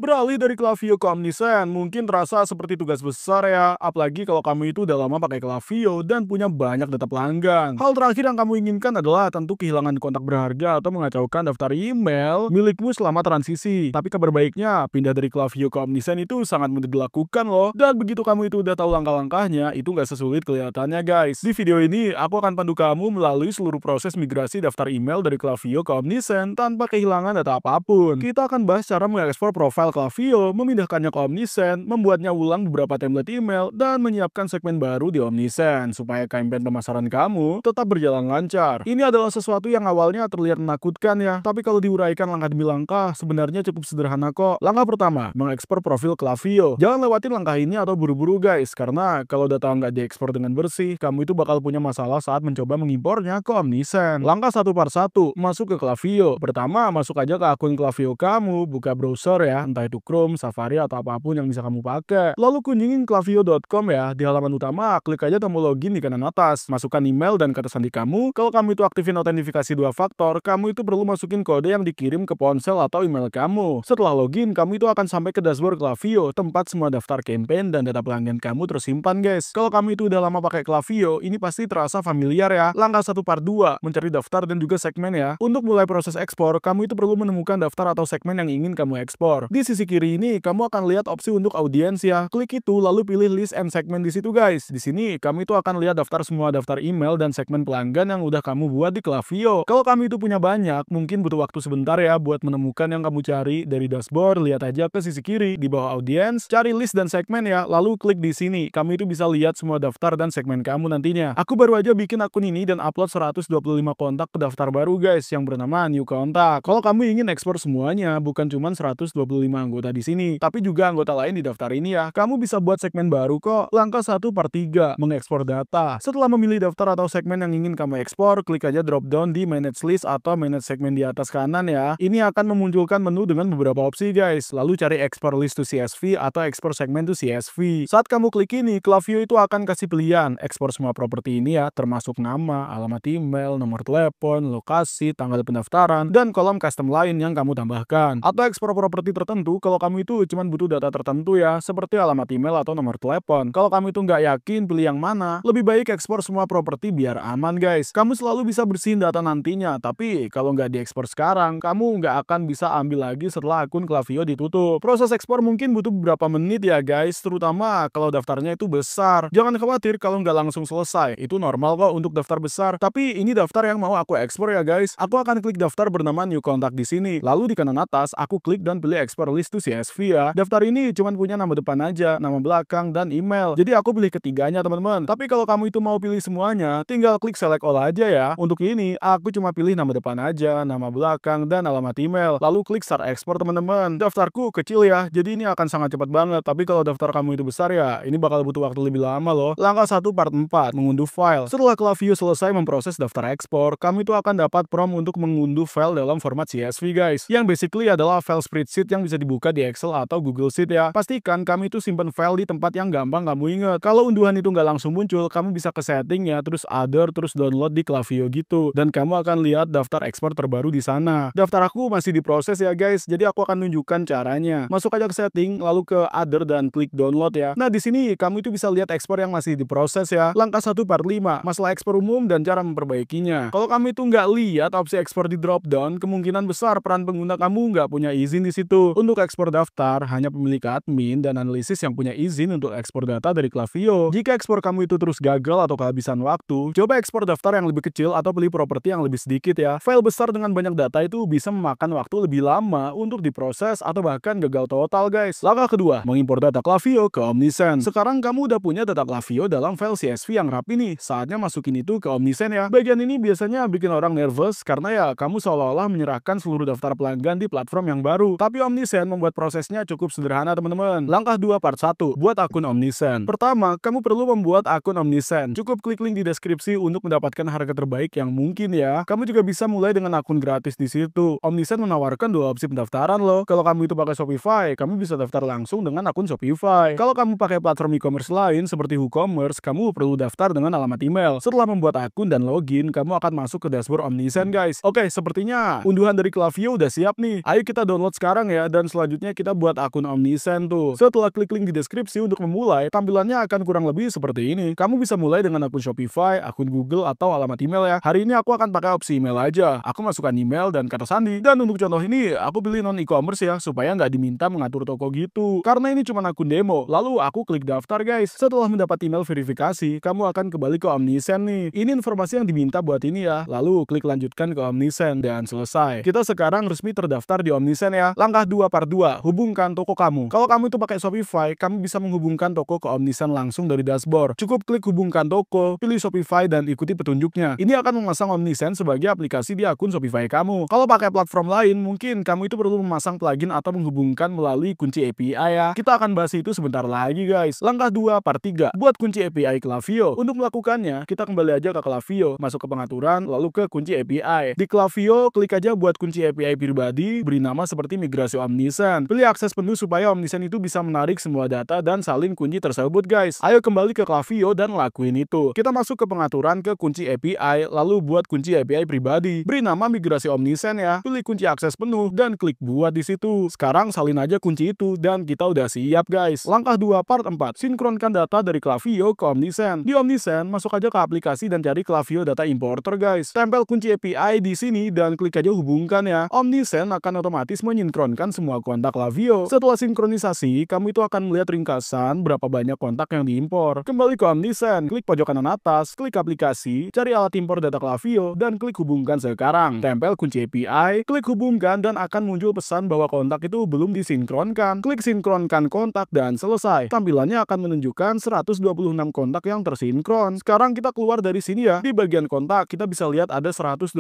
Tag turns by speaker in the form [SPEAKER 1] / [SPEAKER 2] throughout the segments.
[SPEAKER 1] Beralih dari Klaviyo ke Omnisend mungkin terasa seperti tugas besar ya, apalagi kalau kamu itu udah lama pakai Klaviyo dan punya banyak data pelanggan. Hal terakhir yang kamu inginkan adalah tentu kehilangan kontak berharga atau mengacaukan daftar email milikmu selama transisi. Tapi kabar baiknya, pindah dari Klaviyo ke Omnisend itu sangat mudah dilakukan loh. Dan begitu kamu itu udah tahu langkah-langkahnya, itu nggak sesulit kelihatannya guys. Di video ini, aku akan pandu kamu melalui seluruh proses migrasi daftar email dari Klaviyo ke Omnisend tanpa kehilangan data apapun. Kita akan bahas cara mengekspor profil Klaviyo, memindahkannya ke Omnisend, membuatnya ulang beberapa template email, dan menyiapkan segmen baru di Omnisend supaya campaign pemasaran kamu tetap berjalan lancar. Ini adalah sesuatu yang awalnya terlihat menakutkan ya, tapi kalau diuraikan langkah demi langkah, sebenarnya cukup sederhana kok. Langkah pertama, mengekspor profil Klaviyo. Jangan lewatin langkah ini atau buru-buru guys, karena kalau data nggak diekspor dengan bersih, kamu itu bakal punya masalah saat mencoba mengimpornya ke Omnisend. Langkah satu per satu, masuk ke Klaviyo. Pertama, masuk aja ke akun Klaviyo kamu, buka browser ya, entah itu Chrome, Safari, atau apapun yang bisa kamu pakai. Lalu kunjungin klaviyo.com ya, di halaman utama, klik aja tombol login di kanan atas, masukkan email dan kata sandi kamu. Kalau kamu itu aktifin autentifikasi 2 faktor, kamu itu perlu masukin kode yang dikirim ke ponsel atau email kamu. Setelah login, kamu itu akan sampai ke dashboard Klaviyo, tempat semua daftar campaign dan data pelanggan kamu tersimpan guys. Kalau kamu itu udah lama pakai Klaviyo, ini pasti terasa familiar ya. Langkah 1 part 2, mencari daftar dan juga segmen ya. Untuk mulai proses ekspor, kamu itu perlu menemukan daftar atau segmen yang ingin kamu ekspor. Di sisi kiri ini, kamu akan lihat opsi untuk audiens ya. Klik itu, lalu pilih list and segment di situ guys. Di sini, kamu itu akan lihat daftar semua daftar email dan segmen pelanggan yang udah kamu buat di Klaviyo. Kalau kamu itu punya banyak, mungkin butuh waktu sebentar ya buat menemukan yang kamu cari. Dari dashboard, lihat aja ke sisi kiri, di bawah audiens, cari list dan segmen ya, lalu klik di sini. Kamu itu bisa lihat semua daftar dan segmen kamu nantinya. Aku baru aja bikin akun ini dan upload 125 kontak ke daftar baru guys, yang bernama New Contact. Kalau kamu ingin ekspor semuanya, bukan cuma 125 anggota di sini, tapi juga anggota lain di daftar ini ya. Kamu bisa buat segmen baru kok. Langkah 1 per 3, mengekspor data. Setelah memilih daftar atau segmen yang ingin kamu ekspor, klik aja drop down di Manage List atau Manage Segmen di atas kanan ya. Ini akan memunculkan menu dengan beberapa opsi guys. Lalu cari Export List to CSV atau Export Segment to CSV. Saat kamu klik ini, Klaviyo itu akan kasih pilihan ekspor semua properti ini ya, termasuk nama, alamat email, nomor telepon, lokasi, tanggal pendaftaran, dan kolom custom lain yang kamu tambahkan. Atau ekspor properti tertentu kalau kamu itu cuma butuh data tertentu ya, seperti alamat email atau nomor telepon. Kalau kamu itu nggak yakin pilih yang mana, lebih baik ekspor semua properti biar aman guys. Kamu selalu bisa bersihin data nantinya, tapi kalau nggak diekspor sekarang, kamu nggak akan bisa ambil lagi setelah akun Klaviyo ditutup. Proses ekspor mungkin butuh beberapa menit ya guys, terutama kalau daftarnya itu besar. Jangan khawatir kalau nggak langsung selesai, itu normal kok untuk daftar besar. Tapi ini daftar yang mau aku ekspor ya guys. Aku akan klik daftar bernama New Contact di sini. Lalu di kanan atas, aku klik dan pilih Export List to CSV ya. Daftar ini cuma punya nama depan aja, nama belakang, dan email. Jadi aku pilih ketiganya teman-teman. Tapi kalau kamu itu mau pilih semuanya, tinggal klik Select All aja ya. Untuk ini, aku cuma pilih nama depan aja, nama belakang, dan alamat email. Lalu klik Start Export teman-teman. Daftarku kecil ya, jadi ini akan sangat cepat banget. Tapi kalau daftar kamu itu besar ya, ini bakal butuh waktu lebih lama loh. Langkah 1 part 4, mengunduh file. Setelah Klaviyo selesai memproses daftar ekspor, kamu itu akan dapat prompt untuk mengunduh file dalam format CSV guys. Yang basically adalah file spreadsheet yang bisa dibuka di Excel atau Google Sheet ya. Pastikan kamu itu simpan file di tempat yang gampang kamu ingat. Kalau unduhan itu nggak langsung muncul, kamu bisa ke setting ya, terus other, terus download di Klaviyo gitu. Dan kamu akan lihat daftar ekspor terbaru di sana. Daftar aku masih diproses ya guys, jadi aku akan tunjukkan caranya. Masuk aja ke setting, lalu ke other dan klik download ya. Nah di sini kamu itu bisa lihat ekspor yang masih diproses ya. Langkah 1 part 5, masalah ekspor umum dan cara memperbaikinya. Kalau kamu itu nggak lihat opsi ekspor di drop down, kemungkinan besar peran pengguna kamu nggak punya izin di situ. Untuk ekspor daftar, hanya pemilik admin dan analisis yang punya izin untuk ekspor data dari Klaviyo. Jika ekspor kamu itu terus gagal atau kehabisan waktu, coba ekspor daftar yang lebih kecil atau pilih properti yang lebih sedikit ya. File besar dengan banyak data itu bisa memakan waktu lebih lama untuk diproses atau bahkan gagal total guys. Langkah kedua, mengimpor data Klaviyo ke Omnisend. Sekarang kamu udah punya data Klaviyo dalam file CSV yang rapi nih, saatnya masukin itu ke Omnisend ya. Bagian ini biasanya bikin orang nervous karena ya kamu seolah-olah menyerahkan seluruh daftar pelanggan di platform yang baru. Tapi Omnisend membuat prosesnya cukup sederhana teman-teman. Langkah 2 part 1, buat akun Omnisend. Pertama, kamu perlu membuat akun Omnisend. Cukup klik link di deskripsi untuk mendapatkan harga terbaik yang mungkin ya. Kamu juga bisa mulai dengan akun gratis di situ. Omnisend menawarkan 2 opsi pendaftaran loh. Kalau kamu itu pakai Shopify, kamu bisa daftar langsung dengan akun Shopify. Kalau kamu pakai platform e-commerce lain seperti WooCommerce, kamu perlu daftar dengan alamat email. Setelah membuat akun dan login, kamu akan masuk ke dashboard Omnisend guys. Oke, sepertinya unduhan dari Klaviyo udah siap nih. Ayo kita download sekarang ya, dan selanjutnya kita buat akun Omnisend tuh. Setelah klik link di deskripsi untuk memulai, tampilannya akan kurang lebih seperti ini. Kamu bisa mulai dengan akun Shopify, akun Google, atau alamat email ya. Hari ini aku akan pakai opsi email aja. Aku masukkan email dan kata sandi. Dan untuk contoh ini, aku pilih non e-commerce ya, supaya nggak diminta mengatur toko gitu. Karena ini cuma akun demo. Lalu aku klik daftar guys. Setelah mendapat email verifikasi, kamu akan kembali ke Omnisend nih. Ini informasi yang diminta buat ini ya. Lalu klik lanjutkan ke Omnisend dan selesai. Kita sekarang resmi terdaftar di Omnisend ya. Langkah 2 part 2, hubungkan toko kamu. Kalau kamu itu pakai Shopify, kamu bisa menghubungkan toko ke Omnisend langsung dari dashboard. Cukup klik hubungkan toko, pilih Shopify dan ikuti petunjuknya. Ini akan memasang Omnisend sebagai aplikasi di akun Shopify kamu. Kalau pakai platform lain, mungkin kamu itu perlu memasang plugin atau menghubungkan melalui kunci API ya. Kita akan bahas itu sebentar lagi guys. Langkah 2 part 3, buat kunci API Klaviyo. Untuk melakukannya, kita kembali aja ke Klaviyo, masuk ke pengaturan, lalu ke kunci API. Di Klaviyo, klik aja buat kunci API pribadi, beri nama seperti migrasi Omnisend. Pilih akses penuh supaya Omnisend itu bisa menarik semua data dan salin kunci tersebut guys. Ayo kembali ke Klaviyo dan lakuin itu. Kita masuk ke pengaturan ke kunci API, lalu buat kunci API pribadi. Beri nama migrasi Omnisend ya. Pilih kunci akses penuh dan klik buat di situ. Sekarang salin aja kunci itu dan kita udah siap guys. Langkah 2 part 4, sinkronkan data dari Klaviyo ke Omnisend. Di Omnisend, masuk aja ke aplikasi dan cari Klaviyo Data Importer guys. Tempel kunci API di sini dan klik aja hubungkan ya. Omnisend akan otomatis menyinkronkan semua kontak Klaviyo. Setelah sinkronisasi, kamu itu akan melihat ringkasan berapa banyak kontak yang diimpor. Kembali ke Omnisend, klik pojok kanan atas, klik aplikasi, cari alat impor data Klaviyo dan klik hubungkan sekarang. Tempel kunci API, klik hubungkan dan akan muncul pesan bahwa kontak itu belum disinkronkan. Klik sinkronkan kontak dan selesai. Tampilannya akan menunjukkan 126 kontak yang tersinkron. Sekarang kita keluar dari sini ya. Di bagian kontak kita bisa lihat ada 126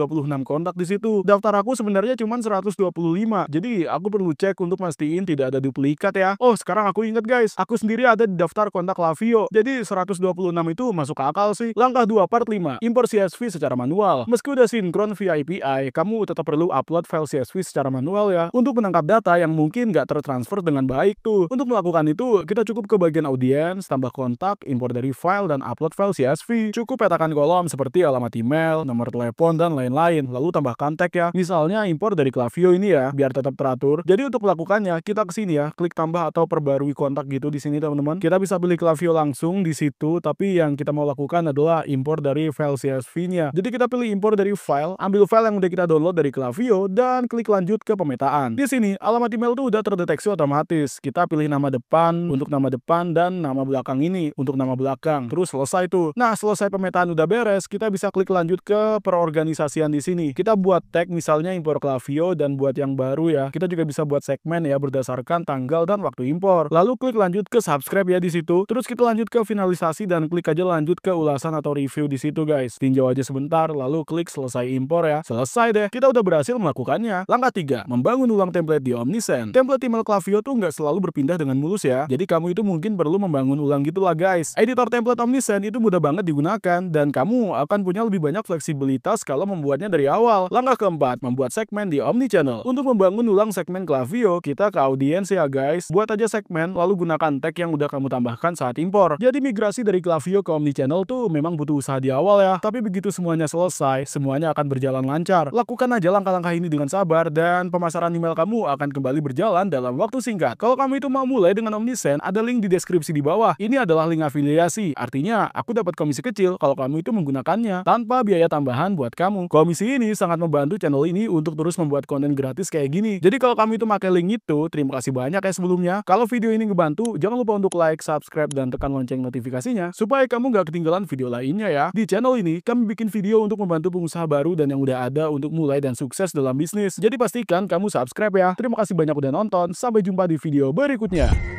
[SPEAKER 1] kontak di situ. Daftar aku sebenarnya cuma 125. Jadi aku perlu cek untuk mastiin tidak ada duplikat ya. Oh, sekarang aku ingat guys. Aku sendiri ada di daftar kontak Klaviyo. Jadi 126 itu masuk akal sih. Langkah 2 part 5, impor CSV secara manual. Meski udah sinkron via API, kamu tetap perlu upload file CSV secara manual ya. Untuk menangkap data yang mungkin nggak tertransfer dengan baik tuh. Untuk melakukan itu, kita cukup ke bagian audiens, tambah kontak, impor dari file, dan upload file CSV. Cukup petakan kolom seperti alamat email, nomor telepon, dan lain-lain. Lalu tambahkan tag ya. Misalnya impor dari Klaviyo ini ya, biar tetap teratur. Jadi untuk melakukannya, kita ke sini ya, klik tambah atau perbarui kontak gitu di sini teman-teman. Kita bisa pilih Klaviyo langsung di situ, tapi yang kita mau lakukan adalah impor dari file CSV-nya. Jadi kita pilih impor dari file, ambil file yang udah kita download dari Klaviyo, dan klik lanjut ke pemetaan. Di sini, alamat email tuh udah terdeteksi otomatis. Kita pilih nama depan untuk nama depan dan nama belakang ini untuk nama belakang. Terus selesai tuh. Nah, selesai pemetaan udah beres, kita bisa klik lanjut ke perorganisasian di sini. Kita buat tag misalnya impor Klaviyo dan buat yang baru ya. Kita juga bisa buat segmen ya berdasarkan tanggal dan waktu impor. Lalu klik lanjut ke subscribe ya di situ. Terus kita lanjut ke finalisasi dan klik aja lanjut ke ulasan atau review di situ guys. Tinjau aja sebentar lalu klik selesai impor ya. Selesai deh. Kita udah berhasil melakukannya. Langkah 3, membangun ulang template di Omnisend. Template email Klaviyo tuh nggak selalu berpindah dengan mulus ya. Jadi kamu itu mungkin perlu membangun ulang gitulah guys. Editor template Omnisend itu mudah banget digunakan dan kamu akan punya lebih banyak fleksibilitas kalau membuatnya dari awal. Langkah keempat, membuat segmen di Omnichannel. Untuk membangun ulang segmen Klaviyo, kita ke audiens ya guys. Buat aja segmen lalu gunakan tag yang udah kamu tambahkan saat impor. Jadi migrasi dari Klaviyo ke Omnichannel tuh memang butuh usaha di awal ya. Tapi begitu semuanya selesai, semuanya akan berjalan lancar. Lakukan aja langkah-langkah ini dengan sabar dan pemasaran email kamu akan kembali berjalan dalam waktu singkat. Kalau kamu itu mau mulai dengan Omnisend, ada link di deskripsi di bawah. Ini adalah link afiliasi. Artinya, aku dapat komisi kecil kalau kamu itu menggunakannya tanpa biaya tambahan buat kamu. Komisi ini sangat membantu channel ini untuk terus membuat konten gratis kayak gini. Jadi kalau kamu itu pakai link itu, terima kasih banyak ya sebelumnya. Kalau video ini ngebantu, jangan lupa untuk like, subscribe, dan tekan lonceng notifikasinya supaya kamu nggak ketinggalan video lainnya ya. Di channel ini, kami bikin video untuk membantu pengusaha baru dan yang udah ada untuk mulai dan sukses dalam bisnis. Jadi pastikan kamu subscribe ya. Terima kasih banyak udah nonton. Sampai jumpa di video berikutnya.